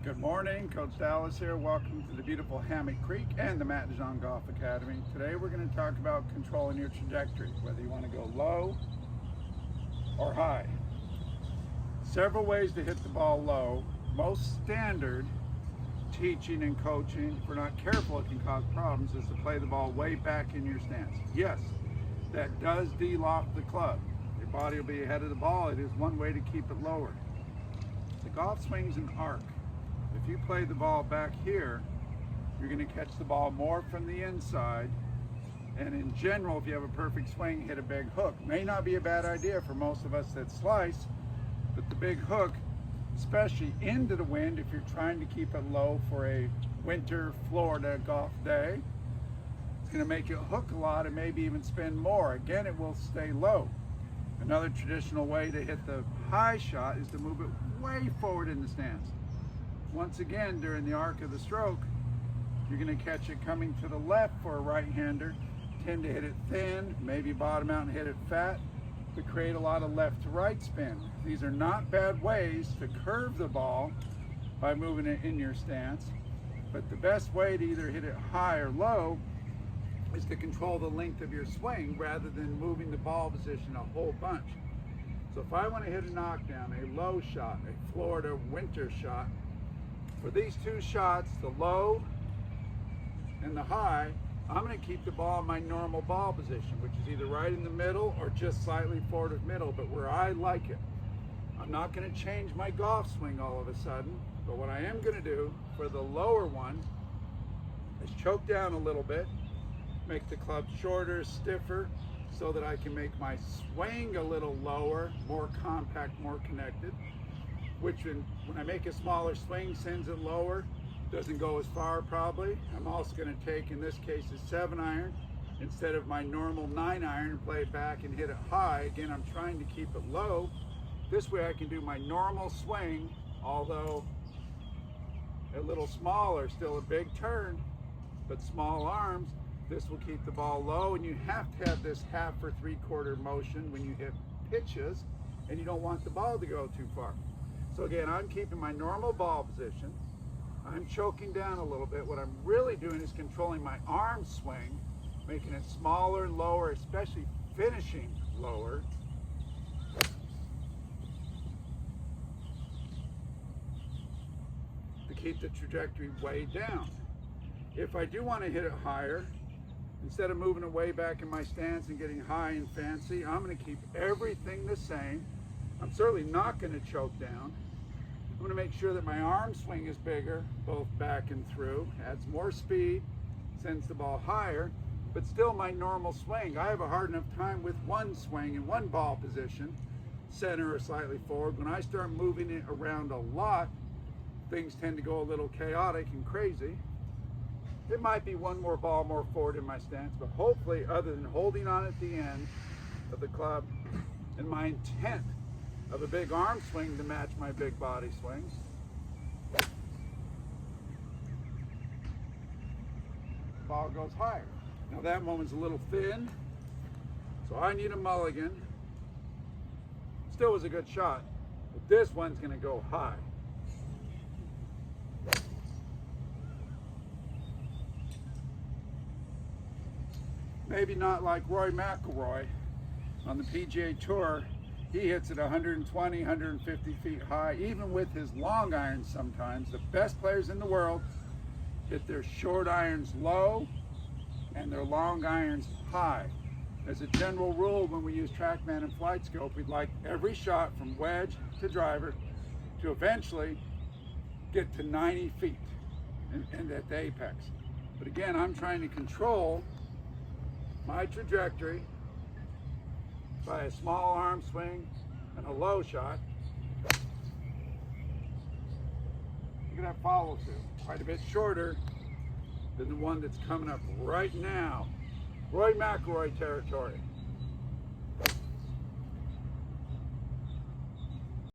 Good morning, Coach Dallas here. Welcome to the beautiful Hammock Creek and the Matt DeJean Golf Academy. Today we're going to talk about controlling your trajectory, whether you want to go low or high. Several ways to hit the ball low. Most standard teaching and coaching, if we're not careful, it can cause problems, is to play the ball way back in your stance. Yes, that does de-loft the club. Your body will be ahead of the ball. It is one way to keep it lower. The golf swing's an arc. If you play the ball back here, you're going to catch the ball more from the inside. And in general, if you have a perfect swing, hit a big hook. May not be a bad idea for most of us that slice, but the big hook, especially into the wind, if you're trying to keep it low for a winter Florida golf day, it's going to make it hook a lot and maybe even spin more. Again, it will stay low. Another traditional way to hit the high shot is to move it way forward in the stance. Once again, during the arc of the stroke, you're going to catch it coming to the left for a right-hander. Tend to hit it thin, maybe bottom out and hit it fat, but create a lot of left to right spin. These are not bad ways to curve the ball by moving it in your stance, but the best way to either hit it high or low is to control the length of your swing rather than moving the ball position a whole bunch. So if I want to hit a knockdown, a low shot, a Florida winter shot, for these two shots, the low and the high, I'm going to keep the ball in my normal ball position, which is either right in the middle or just slightly forward of middle, but where I like it. I'm not going to change my golf swing all of a sudden, but what I am going to do for the lower one is choke down a little bit, make the club shorter, stiffer, so that I can make my swing a little lower, more compact, more connected, which when I make a smaller swing sends it lower, doesn't go as far probably. I'm also going to take, in this case, a 7-iron instead of my normal 9-iron and play it back and hit it high. Again, I'm trying to keep it low. This way I can do my normal swing, although a little smaller, still a big turn, but small arms. This will keep the ball low, and you have to have this half or three-quarter motion when you hit pitches, and you don't want the ball to go too far. So again, I'm keeping my normal ball position. I'm choking down a little bit. What I'm really doing is controlling my arm swing, making it smaller and lower, especially finishing lower. To keep the trajectory way down. If I do want to hit it higher, instead of moving it way back in my stance and getting high and fancy, I'm going to keep everything the same. I'm certainly not going to choke down. I'm going to make sure that my arm swing is bigger, both back and through, adds more speed, sends the ball higher, but still my normal swing. I have a hard enough time with one swing in one ball position, center or slightly forward. When I start moving it around a lot, things tend to go a little chaotic and crazy. It might be one more ball more forward in my stance, but hopefully, other than holding on at the end of the club and my intent of a big arm swing to match my big body swings, ball goes higher. Now that moment's a little thin, so I need a mulligan. Still was a good shot, but this one's going to go high. Maybe not like Roy McIlroy on the PGA Tour. He hits it 120, 150 feet high, even with his long irons sometimes. The best players in the world hit their short irons low and their long irons high. As a general rule, when we use TrackMan and Flight Scope, we'd like every shot from wedge to driver to eventually get to 90 feet and at the apex. But again, I'm trying to control my trajectory by a small arm swing and a low shot. Look at that follow through, quite a bit shorter than the one that's coming up right now. Roy McIlroy territory.